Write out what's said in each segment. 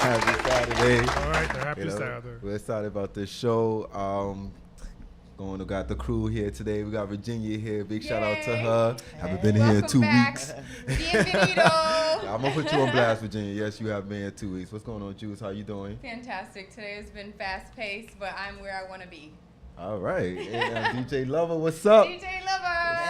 Happy Saturday. All right, happy Saturday. We're excited about this show. We got the crew here today. We got Virginia here. Big shout out to her. Haven't been here in 2 weeks. Bienvenido. I'm gonna put you on blast, Virginia. Yes, you have been here 2 weeks. What's going on, Juice? How you doing? Fantastic. Today has been fast paced, but I'm where I want to be. All right. And DJ Lover, what's up? DJ Lover.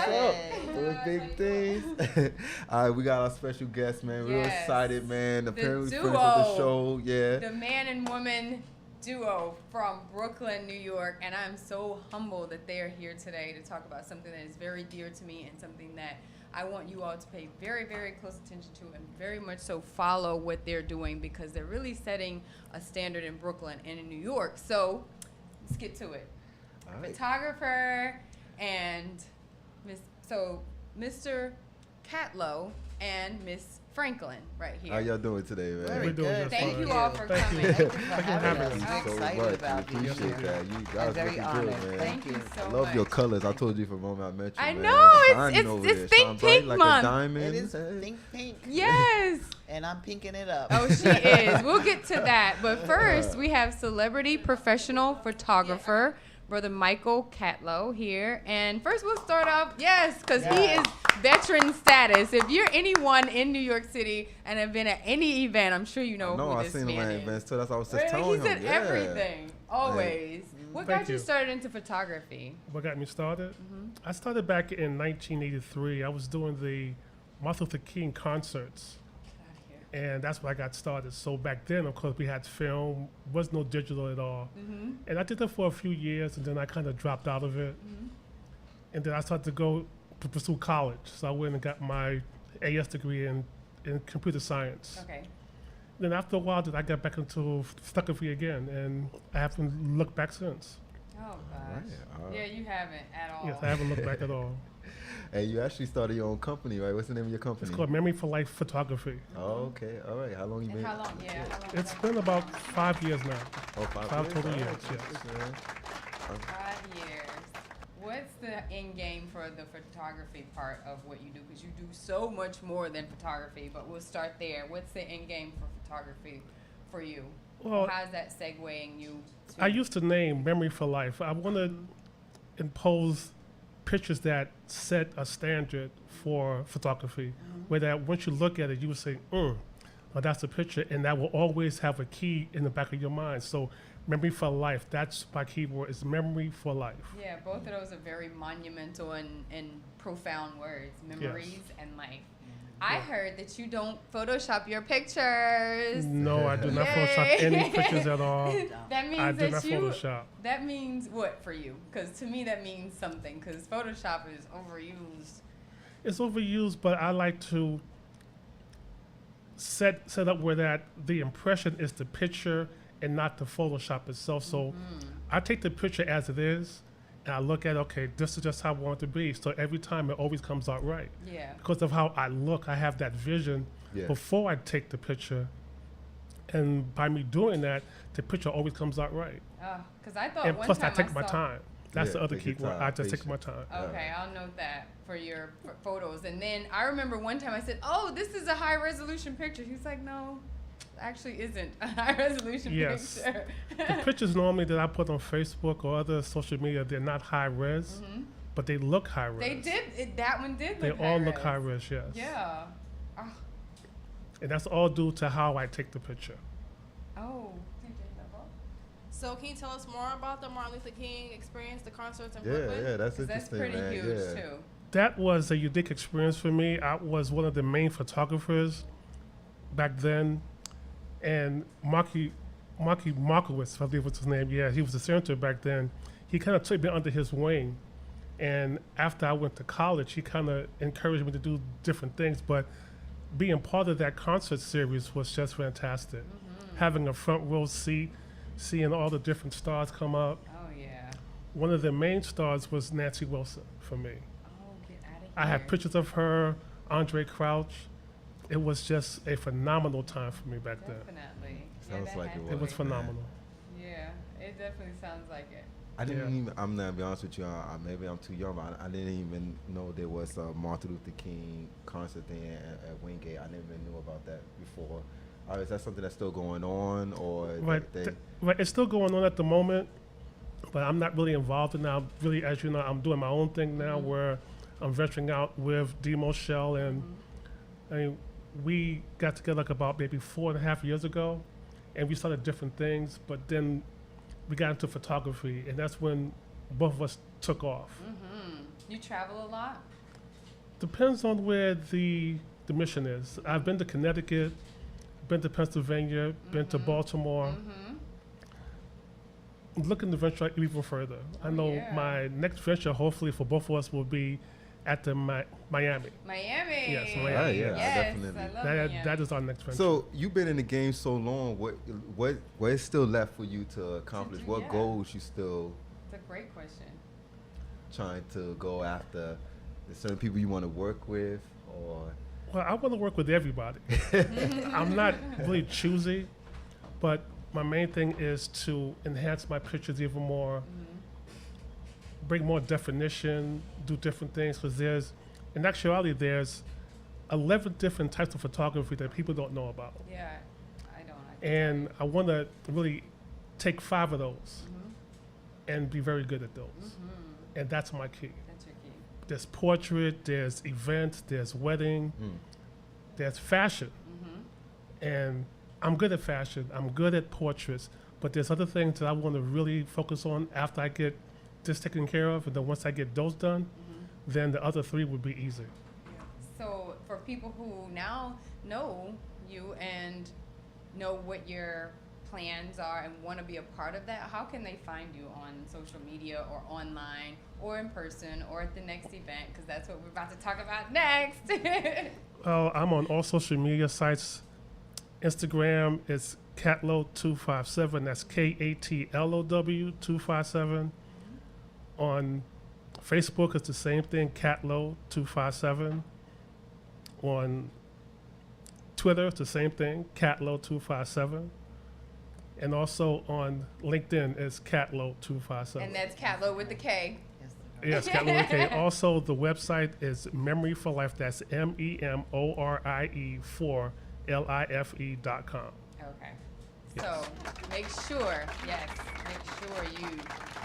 What's up? Those big things. All right, we got our special guest, man. Real excited, man. Apparently friends with the show. Yeah. The man and woman duo from Brooklyn, New York, and I'm so humbled that they are here today to talk about something that is very dear to me and something that I want you all to pay very, very close attention to and very much so follow what they're doing because they're really setting a standard in Brooklyn and in New York. So let's get to it. All right. Photographer and Mr. Catlow and Miss Franklin right here. How y'all doing today, man? Very good. Thank you all for coming. Thank you for having us. Thank you I'm so excited much. about We being appreciate here. that. You I'm guys very looking honored. good, man. Thank you so I much. love your colors. I told you from the moment I met you. I man. know, Shining over it's there. Think Shine bright Pink like Month. a diamond. It is pink. Yes. And I'm pinking it up. Oh, she is. We'll get to that. But first, we have celebrity professional photographer, Brother Michael Catlow here. And first, we'll start off, because he is veteran status. If you're anyone in New York City and have been at any event, I'm sure you know who I've this seen him man at is. events too. That's what I was just Really? telling He's him. at Yeah. everything, always. What Thank got you you. started into photography? What got me started? I started back in 1983. I was doing the Martin Luther King concerts, and that's where I got started. So back then, of course, we had film, was no digital at all. And I did that for a few years, and then I kind of dropped out of it. And then I started to go to pursue college. So I went and got my AS degree in computer science. Okay. Then after a while, I got back into photography again, and I haven't looked back since. Oh, gosh. Right. Yeah, you haven't at all. Yes, I haven't looked back at all. Hey, you actually started your own company, right? What's the name of your company? It's called Memory for Life Photography. Oh, okay. All right. How long you And been? how long? Yeah, how long It's has that been about 5 years now. Oh, five Five years? total All years, right. yes. Yeah. 5 years. What's the end game for the photography part of what you do? Because you do so much more than photography, but we'll start there. What's the end game for photography for you? Well, How's that segueing you to? I used to name Memory for Life. I want to impose pictures that set a standard for photography, where that once you look at it, you would say, well, that's a picture, and that will always have a key in the back of your mind. So Memory for Life, that's my keyword, is Memory for Life. Yeah, both of those are very monumental and profound words, memories and life. I heard that you don't Photoshop your pictures. No, I do not Yay. Photoshop any pictures at all. That means I do that not you. Photoshop. That means what for you? Because to me that means something. Because Photoshop is overused. It's overused, but I like to set up where that the impression is the picture and not the Photoshop itself. So I take the picture as it is, and I look at, okay, this is just how I want it to be. So every time it always comes out right. Yeah. Because of how I look, I have that vision before I take the picture. And by me doing that, the picture always comes out right. Because I thought And one plus, time I take saw, my time. That's the other take key your word. time, I just take my patience. time. Okay, I'll note that for your photos. And then I remember one time I said, "Oh, this is a high resolution picture." He's like, "No, actually isn't a high resolution Yes. picture." The pictures normally that I put on Facebook or other social media, they're not high res, but they look high res. They did. That one did. They Look all high look res. high res, yes. Yeah. And that's all due to how I take the picture. Oh. So can you tell us more about the Martin Luther King experience, the concerts in Yeah, Brooklyn? yeah, that's 'Cause that's interesting, pretty man. huge Yeah. too. That was a unique experience for me. I was one of the main photographers back then, and Marky Markowitz, I believe was his name. Yeah, he was the senator back then. He kind of took me under his wing, and after I went to college, he kind of encouraged me to do different things. But being part of that concert series was just fantastic. Having a front row seat, seeing all the different stars come up. Oh yeah. One of the main stars was Nancy Wilson for me. Oh, get out of here. I had pictures of her, Andre Crouch. It was just a phenomenal time for me back then. Definitely. Sounds that like it has was. to It was be. phenomenal. Yeah, it definitely sounds like it. I didn't Yeah. even. I'm not gonna be honest with you. Maybe I'm too young, but I didn't even know there was a Martin Luther King concert thing at Wingate. I never even knew about that before. Is that something that's still going on, or Right, right. It's still going on at the moment, but I'm not really involved in now. Really, as you know, I'm doing my own thing now, where I'm venturing out with Demo Shell, and I mean, we got together like about maybe 4.5 years ago, and we started different things. But then we got into photography, and that's when both of us took off. You travel a lot? Depends on where the mission is. I've been to Connecticut, been to Pennsylvania, been to Baltimore. Looking to venture out even further. I know my next venture, hopefully for both of us, will be at the Miami. Miami. Yes, Miami. Yeah, Yes, definitely. I love That, Miami. that is our next venture. So you've been in the game so long. What is still left for you to accomplish? do, What yeah. goals you still It's a great question. trying to go after? There's certain people you want to work with, or Well, I want to work with everybody. I'm not really choosy, but my main thing is to enhance my pictures even more, bring more definition, do different things, because in actuality, there's 11 different types of photography that people don't know about. Yeah, I don't. And I want to really take 5 of those and be very good at those. And that's my key. That's your key. There's portrait, there's event, there's wedding, there's fashion. And I'm good at fashion, I'm good at portraits, but there's other things that I want to really focus on after I get this taken care of. And then once I get those done, then the other 3 would be easy. So for people who now know you and know what your plans are and want to be a part of that, how can they find you on social media or online or in person or at the next event? Because that's what we're about to talk about next. Well, I'm on all social media sites. Instagram is Catlow257. That's KATLOW 257. On Facebook, it's the same thing, Catlow257. On Twitter, it's the same thing, Catlow257. And also on LinkedIn, it's Catlow257. And that's Catlow with the K. Yes, Catlow with a K. Also, the website is Memory for Life. That's MEMORIE4LIFE.com. Okay. So make sure you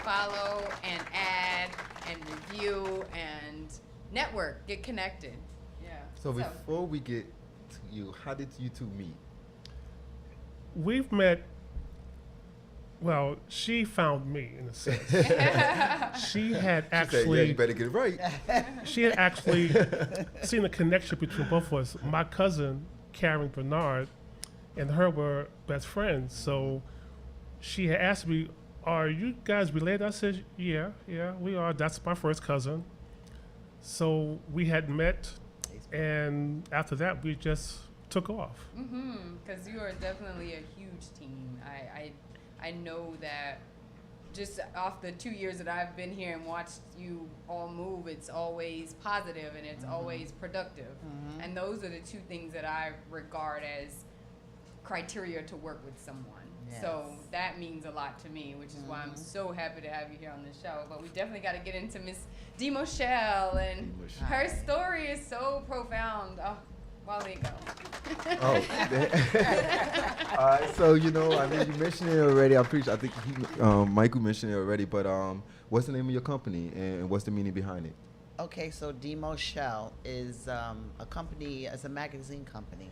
follow and add and review and network, get connected. Yeah. so before we get to you, how did you two meet? We've met. Well, she found me in a sense. She had She said, yeah, actually, you better get it right. she had actually seen a connection between both of us. My cousin, Karen Bernard, and her were best friends. So she had asked me, "Are you guys related?" I said, "Yeah, we are. That's my first cousin." So we had met, and after that, we just took off. Because you are definitely a huge team. I know that just off the 2 years that I've been here and watched you all move, it's always positive and it's always productive. And those are the 2 things that I regard as criteria to work with someone. So Yes. that means a lot to me, which is why I'm so happy to have you here on the show. But we definitely got to get into Miss Demo Shell, and Demo her story is so profound. Oh, Wale, go. Oh, all right. So you mentioned it already. I think Michael mentioned it already. But what's the name of your company and what's the meaning behind it? Okay, so Demo Shell is a company, as a magazine company.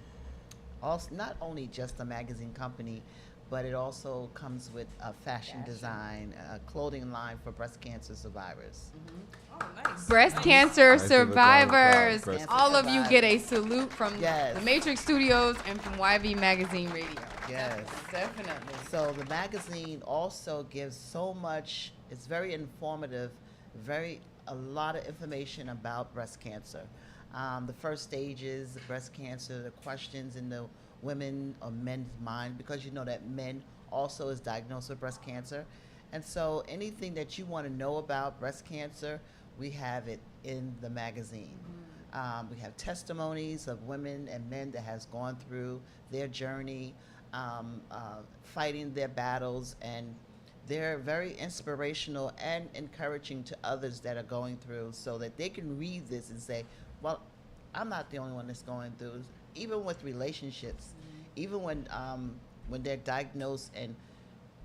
Also, not only just a magazine company, but it also comes with a fashion design, a clothing line for breast cancer survivors. Oh, nice. Breast Nice. cancer Nice. survivors. Breast All of you get a survivors. salute from Yes. the Matrix Studios and from YV Magazine Radio. Yes. Definitely. So the magazine also gives so much, it's very informative, a lot of information about breast cancer. The first stages of breast cancer, the questions in the women or men's mind, because you know that men also is diagnosed with breast cancer. And so anything that you want to know about breast cancer, we have it in the magazine. We have testimonies of women and men that has gone through their journey, fighting their battles, and they're very inspirational and encouraging to others that are going through, so that they can read this and say, well, I'm not the only one that's going through. Even with relationships, even when they're diagnosed and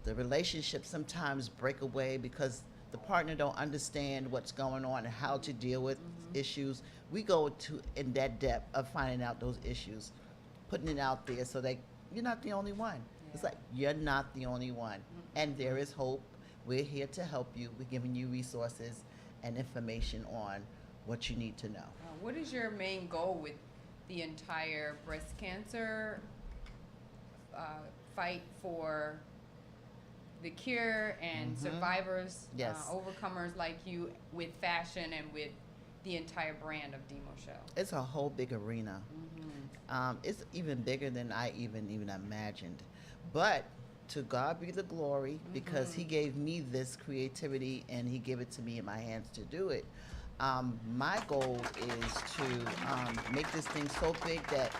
the relationships sometimes break away because the partner don't understand what's going on and how to deal with issues. We go to in that depth of finding out those issues, putting it out there so that you're not the only one. It's like you're not the only one, and there is hope. We're here to help you. We're giving you resources and information on what you need to know. What is your main goal with the entire breast cancer fight for the cure and survivors, Yes. overcomers like you with fashion and with the entire brand of Demo Show? It's a whole big arena. It's even bigger than I even imagined. But to God be the glory, because He gave me this creativity and He gave it to me in my hands to do it. My goal is to make this thing so big that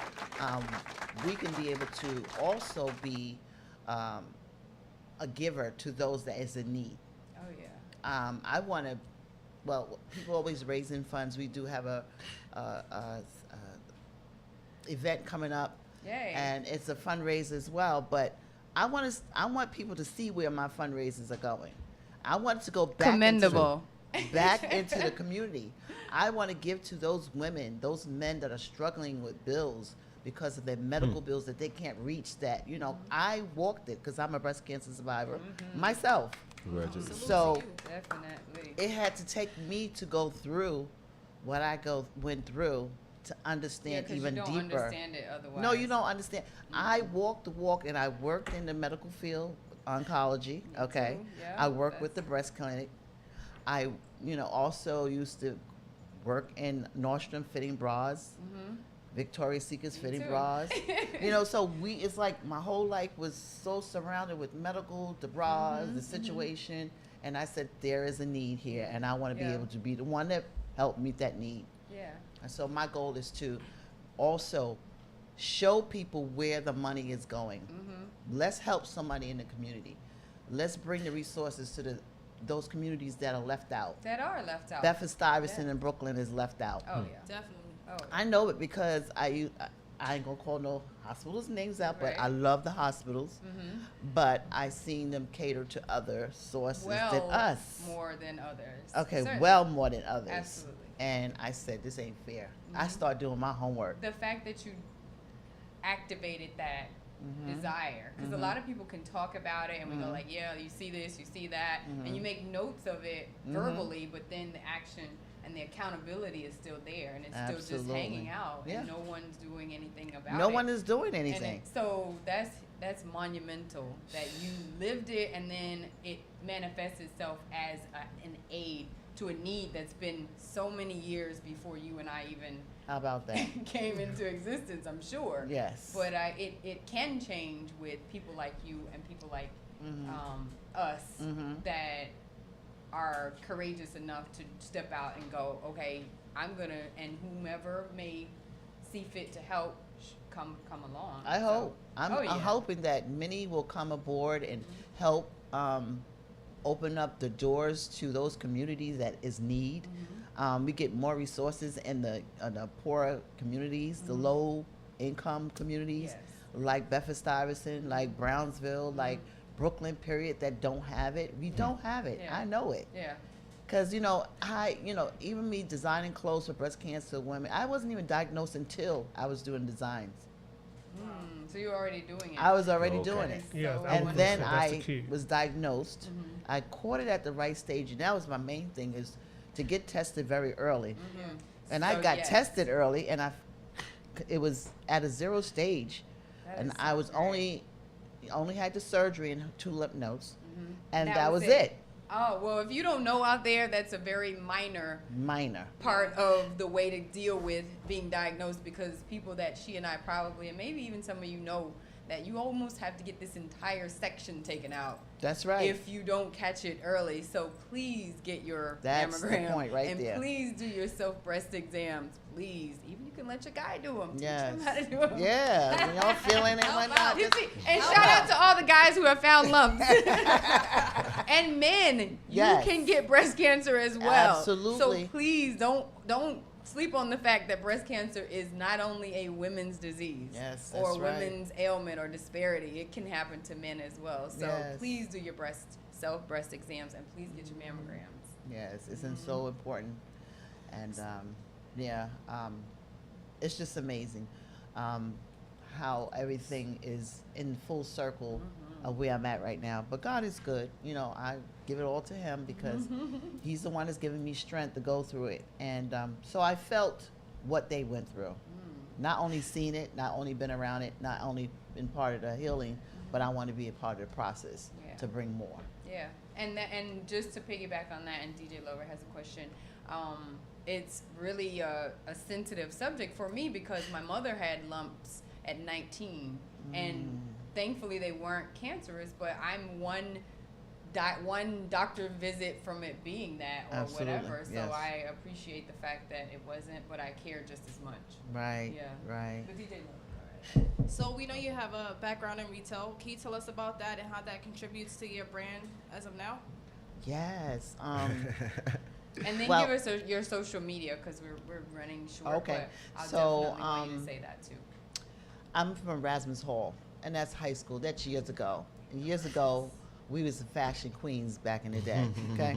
we can be able to also be a giver to those that is in need. Oh yeah. I want to. Well, people always raising funds. We do have a event coming up, Yay. and it's a fundraiser as well. But I want people to see where my fundraisers are going. I want to go back Commendable. back into the community. I want to give to those women, those men that are struggling with bills because of their medical bills that they can't reach. That I walked it because I'm a breast cancer survivor myself. Congratulations. So Definitely. it had to take me to go through what I went through to understand 'cause even you don't deeper. understand it otherwise. No, you don't understand. I walked the walk, and I worked in the medical field, oncology. Okay, too, yeah, I worked with the breast clinic. I, also used to work in Nordstrom fitting bras, Victoria's Secret's fitting too. bras. So it's like my whole life was so surrounded with medical, the bras, the situation, and I said there is a need here, and I want to be Yeah. able to be the one that helped meet that need. Yeah. And so my goal is to also show people where the money is going. Let's help somebody in the community. Let's bring the resources to those communities that are left out. That are left out. Bedford-Stuyvesant and Brooklyn is left out. Oh yeah. Definitely. Oh. I know it because I ain't gonna call no hospitals' names out, but Right. I love the hospitals. But I seen them cater to other sources than us. More than others. Okay, Certainly. well more than others. Absolutely. And I said, this ain't fair. I started doing my homework. The fact that you activated that desire, because a lot of people can talk about it and we go like, yeah, you see this, you see that, and you make notes of it verbally, but then the action and the accountability is still there, and it's still just Absolutely. hanging out, Yeah. and no one's doing anything about it. No one is doing And anything. so that's monumental that you lived it, and then it manifests itself as an aid to a need that's been so many years before you and I even How about that? came into existence, I'm sure. Yes. But it can change with people like you and people like us that are courageous enough to step out and go, okay, I'm gonna, and whomever may see fit to help, come along. I So- hope. I'm Oh, yeah. hoping that many will come aboard and help open up the doors to those communities that is need. We get more resources in the poorer communities, the low income communities, Yes. like Bedford-Stuyvesant, like Brownsville, like Brooklyn, period, that don't have it. We don't have it. Yeah. I know it. Yeah. Because, even me designing clothes for breast cancer women, I wasn't even diagnosed until I was doing designs. So you're already doing it. I was already Okay. doing it. Yeah, So I And would then say that's the I key. was diagnosed. I caught it at the right stage, and that was my main thing, is to get tested very early. And I So, got yes. tested early, and it was at a 0 stage, That and is I so was great. only had the surgery and 2 lymph nodes, and That that was was it. Oh, well, if you don't know out there, that's a very minor Minor. part of the way to deal with being diagnosed, because people that she and I probably, and maybe even some of you know, that you almost have to get this entire section taken out That's right. if you don't catch it early. So please get your That's the mammogram. point right and there. please do your self-breast exams. Please. Even you can let your guy do them. Yes. Teach them how to do them. Yeah, when y'all feeling it, Help whatnot, out. You just see, and shout out to all the guys who have found lumps. And men, Yes. you can get breast cancer as well. Absolutely. So please don't sleep on the fact that breast cancer is not only a women's disease Yes, or that's right. women's ailment or disparity. It can happen to men as well. So Yes. please do your self-breast exams, and please get your mammograms. Yes, it's so important. And it's just amazing how everything is in full circle of where I'm at right now. But God is good. You know, I give it all to him because he's the one that's giving me strength to go through it. And so I felt what they went through. Not only seen it, not only been around it, not only been part of the healing, but I want to be a part of the process to bring more. Yeah, and just to piggyback on that, and DJ Lover has a question. It's really a sensitive subject for me because my mother had lumps at 19, and thankfully they weren't cancerous. But I'm one doctor visit from it being that or Absolutely, whatever. So yes. I appreciate the fact that it wasn't, but I care just as much. Right. Yeah. Right. But DJ Lover, go ahead. So we know you have a background in retail. Can you tell us about that and how that contributes to your brand as of now? Yes. And then Well- give us your social media because we're running short. Okay. But I'll So, definitely want you to say that too. I'm from Erasmus Hall, and that's high school. That's years ago. And years ago, we was the fashion queens back in the day, okay?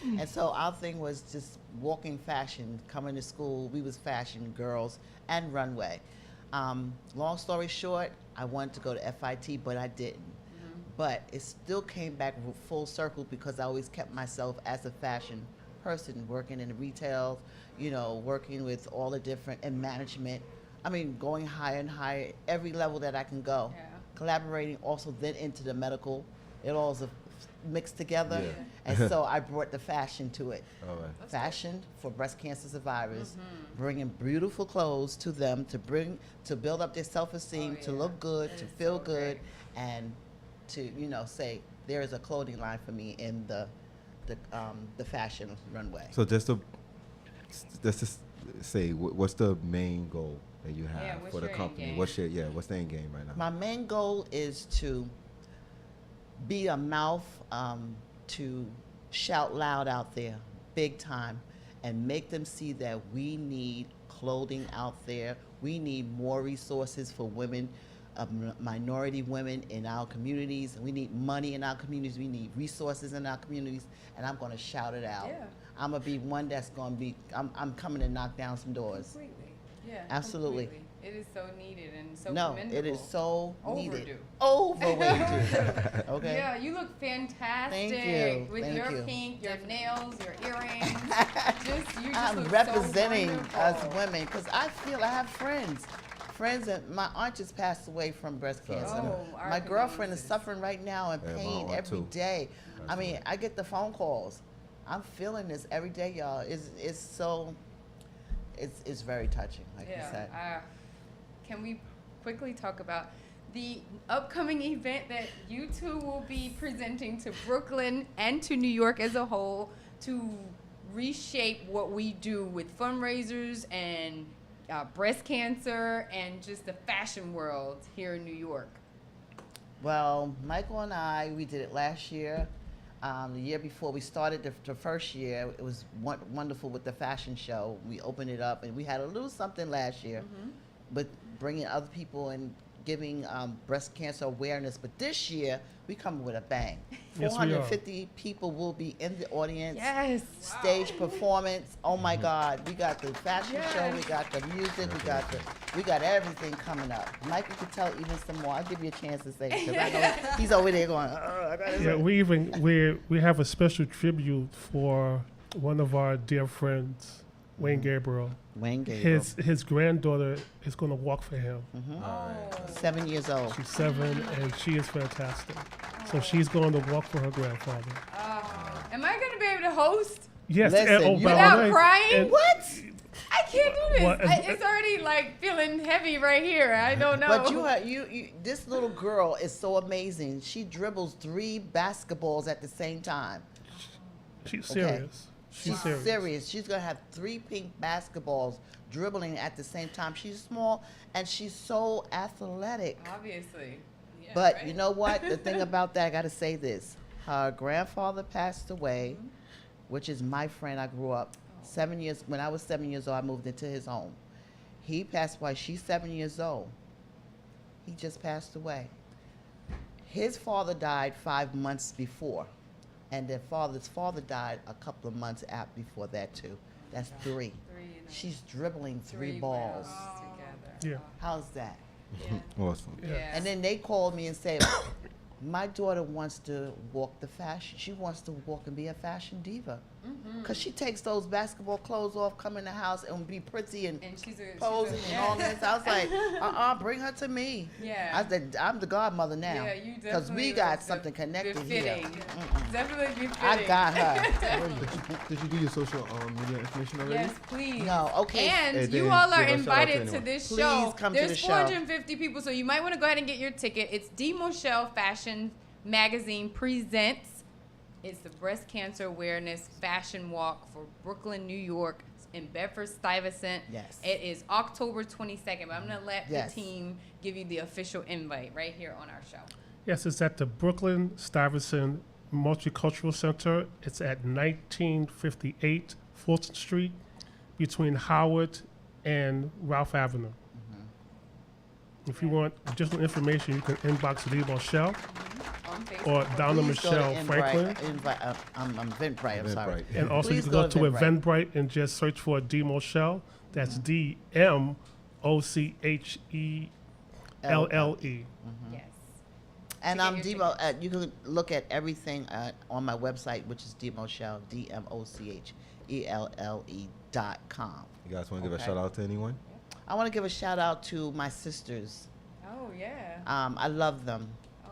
And so our thing was just walking fashion, coming to school. We was fashion girls and runway. Long story short, I wanted to go to FIT, but I didn't. But it still came back full circle because I always kept myself as a fashion person, working in retail, you know, working with all the different, and management. I mean, going higher and higher, every level that I can go. Yeah. Collaborating also then into the medical. It all is mixed together. Yeah. And so I brought the fashion to it. All right. That's Fashion for breast cancer survivors, bringing beautiful clothes to them to build up their self-esteem, Oh, to yeah. look good, That to is feel so good, great. and to, you know, say there is a clothing line for me in the fashion runway. So just to say, what's the main goal that you Yeah, have what's for the your end company? game? What's the end game right now? My main goal is to be a mouth to shout loud out there, big time, and make them see that we need clothing out there. We need more resources for women, minority women in our communities. We need money in our communities. We need resources in our communities, and I'm going to shout it out. Yeah. I'm going to be one that's going to be, I'm coming to knock down some doors. Completely. Yeah. Absolutely. Completely. It is so needed and so No, commendable. it is so needed. Overdue. Overdue. Okay. Yeah, you look fantastic Thank you. with Thank your you. pink, your nails, your earrings. you just I'm look representing so us wonderful. women because I feel I have friends. That my aunt just passed away from breast Sorry. cancer. Oh, our My girlfriend is condolences. suffering right now in Yeah, my pain aunt every too. day. I mean, Absolutely. I get the phone calls. I'm feeling this every day, y'all. It's so, it's very touching, like you said. Can we quickly talk about the upcoming event that you two will be presenting to Brooklyn and to New York as a whole to reshape what we do with fundraisers and breast cancer and just the fashion world here in New York? Well, Michael and I, we did it last year. The year before we started the first year, it was wonderful with the fashion show. We opened it up, and we had a little something last year, but bringing other people and giving breast cancer awareness. But this year, we come with a bang. Yes, we are. 450 people will be in the audience. Yes. Stage performance. Oh my God, we got the fashion show, we Yes. got the music, we got everything coming up. Michael could tell even some more. I'll give you a chance to say it because I know he's over there going. I gotta Yeah, say." we have a special tribute for one of our dear friends, Wayne Gabriel. Wayne Gabriel. His granddaughter is going to walk for him. Oh. 7 years old. She's 7, and she is fantastic. So she's going to walk for her grandfather. Am I going to be able to host Yes, Listen, and, you- by the without way, crying? and- What? I can't do this. What? It's already like feeling heavy right here. I don't know. But you, this little girl is so amazing. She dribbles 3 basketballs at the same time. She's Okay. serious. She's serious. She's gonna have 3 pink basketballs dribbling at the same time. She's small and she's so athletic. Obviously. Yeah, But right? you know what? The thing about that, I got to say this. Her grandfather passed away, which is my friend I grew up 7 years, when I was 7 years old, I moved into his home. He passed away. She's 7 years old. He just passed away. His father died 5 months before, and their father's father died a couple of months before that too. That's 3. 3 in a- She's dribbling 3 3 balls. rounds together. Yeah. How's that? Yeah. Awesome. Yeah. And then they called me and said, my daughter wants to walk the fashion. She wants to walk and be a fashion diva. Because she takes those basketball clothes off, come in the house, and be pretty and And she's posing and all this. I was like, bring her to me. Yeah. I said, I'm the godmother now. Yeah, you definitely. Because we got something be connected here. fitting. Definitely be fitting. I got her. Did you do your social media information already? Yes, please. No, okay. And And you then all are give a shout out to invited to anyone. this Please show. come to There's the show. 450 people, so you might want to go ahead and get your ticket. It's D. Moshel Fashion Magazine presents. It's the Breast Cancer Awareness Fashion Walk for Brooklyn, New York, in Bedford-Stuyvesant. Yes. It is October 22nd, but I'm going to let Yes. the team give you the official invite right here on our show. Yes, it's at the Brooklyn Stuyvesant Multicultural Center. It's at 1958 Fulton Street between Howard and Ralph Avenue. If you want additional information, you can inbox Lee Moshel On Facebook. or Donna Please go to Michelle Franklin. I'm Eventbrite, I'm sorry. Eventbrite. And also you Please can go go to to Eventbrite. Eventbrite and just search for D. Moshel. That's DMOCHELLE. Yes. And To I'm get your Demo. You can look at everything on my website, which is Demochelle, DMOCHELLE.com. You guys want to give a Okay. shout out to anyone? I want to give a shout out to my sisters. Oh, yeah. I love them. Oh,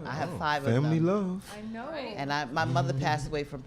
I have 5 of Family them. love. I know. And my mother passed away from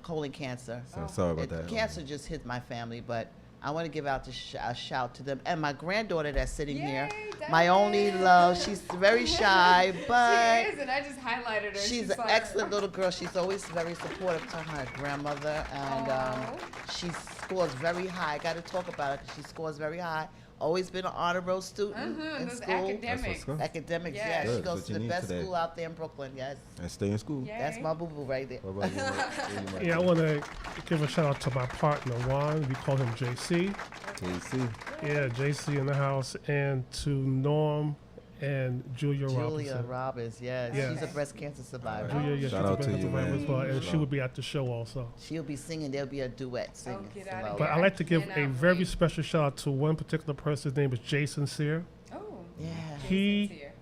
colon cancer. So sorry about that. Cancer just hit my family, but I want to give out a shout to them. And my granddaughter that's sitting here, Yay, my only Donna. love. She's very shy, but She is, and I just highlighted her. she's an like- excellent little girl. She's always very supportive to her grandmother, and Aw. she scores very high. I got to talk about it. She scores very high. Always been an honor roll student in Those school. academics. good. Academics, Yeah. yes. Good, She goes what to you the need best today. school out there in Brooklyn, yes. And stay in school. Yay. That's my boo-boo right there. What about you, Mike? What do you, Mike? Yeah, I want to give a shout out to my partner, Juan. We call him JC. KC. Yeah, JC in the house. And to Norm and Julia Julia Robinson. Robbins, yes. Yeah. She's a breast cancer survivor. Julia, yeah, Shout she's out a to breast you, survivor man. as well. And Shout she will out. be at the show also. She'll be singing. There'll be a duet singing. get outta So, here. But I'd like to give a cannot very wait. special shout out to one particular person. His name is Jason Sear. Oh, yeah. He Jason's here.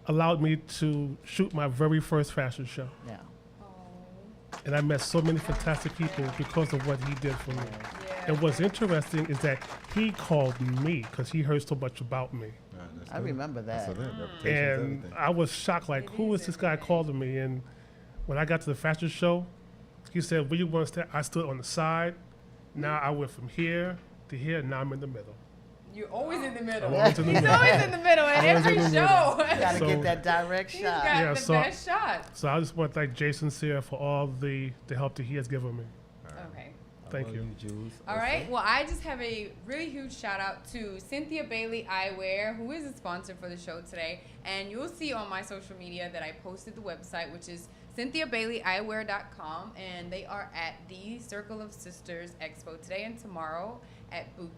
allowed me to shoot my very first fashion show. Yeah. Oh, And I met so many fantastic people because of what he did for me. yeah. And what's interesting is that he called me because he heard so much about me. Alright, that's I good. remember That's that. a reputation is And everything. I was shocked, like, who is this guy calling me? And when I got to the fashion show, he said, where you want to stand? I stood on the side. Now I went from here to here, and now I'm in the middle. You're always in the middle. I'm always in the He's middle. always in the middle at Always every in the middle. show. Gotta So- get that direct He's shot. got Yeah, the so- best shot. So I just want to thank Jason Sear for all the help that he has given me. Okay. Thank How you. about Jules? All right. Well, I just have a really huge shout out to Cynthia Bailey Eyewear, who is a sponsor for the show today. And you'll see on my social media that I posted the website, which is CynthiaBaileyEyewear.com. And they are at the Circle of Sisters Expo today and tomorrow at booth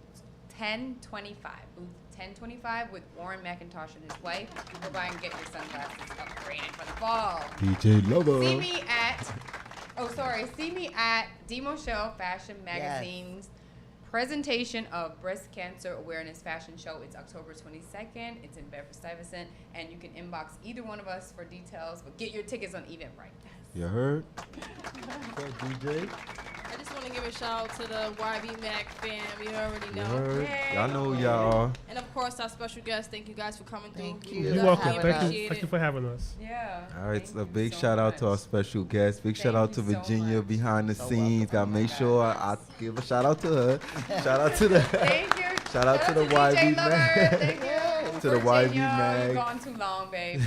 1025. Booth 1025 with Warren McIntosh and his wife. Go by and get your sunglasses upgraded for the fall. DJ Lover. See me at D. Moshel Fashion Magazine's presentation of Breast Cancer Awareness Fashion Show. It's October 22nd. It's in Bedford-Stuyvesant, and you can inbox either one of us for details, but get your tickets on Eventbrite. You heard? What's up, DJ? I just want to give a shout out to the YB Mac fam. You already You know. heard? Yay. Y'all know who y'all are. And of course, our special guest. Thank you guys for coming through. Thank We you. You're You're welcome. having Thank us. you. appreciate Thank you it. for having us. Yeah. All right, Thank so a you big so shout out to our much. special guest. Big shout Thank out to you so Virginia much. behind the So scenes. Gotta welcome. make Oh my sure God. I give a shout out to her. Shout out to the Thank you. Shout out to the DJ YB Lover. man. Thank you. to the YV Virginia, Mag. You've gone too long, babe.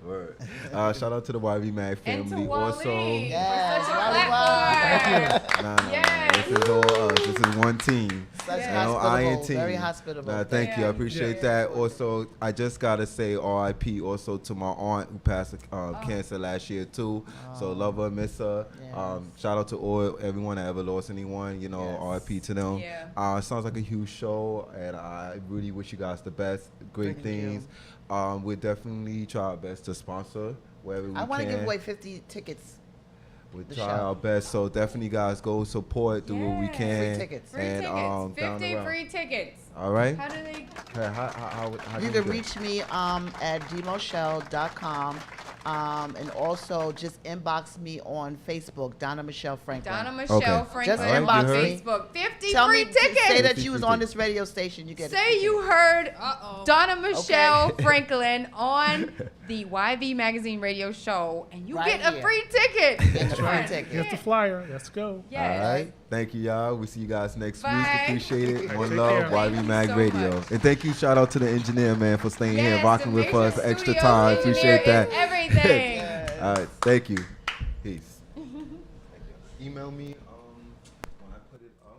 Word. Shout out to the YV Mag And family. to Wally. Also, Yes, For such a Wally platform. nah, Yes. this is all us. This is one team. Such Yeah. No, hospitable, team. very hospitable. Nah, thank you. I Yeah. appreciate Yeah. that. Also, I just gotta say RIP also to my aunt who passed cancer last year too. So love her, miss her. Yes. Shout out to everyone that ever lost anyone. You know, Yes. RIP to them. Yeah. It sounds like a huge show, and I really wish you guys the best. Great Thank things. We'll definitely try our best to sponsor wherever we I can. want to give away 50 tickets. We'll the try show. our best. So definitely, guys, go support, do what we Yes. can. Free tickets. Free And, tickets. down the 50 road. free tickets. All right. How do they? Okay, how You do can do it? reach me at dmoshell.com, and also just inbox me on Facebook, Donna Michelle Franklin. Donna Michelle Okay. Franklin Just on inbox me. Facebook. 50 Tell free me, tickets. say that 50 you was free on tickets. this radio station. You get Say you heard Uh-oh. Donna Michelle Okay. Franklin on the YV Magazine radio show, and you Right get a here. free ticket. Get the free Here's ticket. the flyer. Let's go. Yes. All right. Thank you, y'all. We'll see you guys next week. Bye. Appreciate it. All One right, take love, care. YV Thank you Mag so Radio. much. And thank you, shout out to the engineer, man, for staying here and Yes, rocking the with us Mission extra Studios time. engineer Appreciate that. is everything. All right. Thank you. Peace. Email me when I put it up.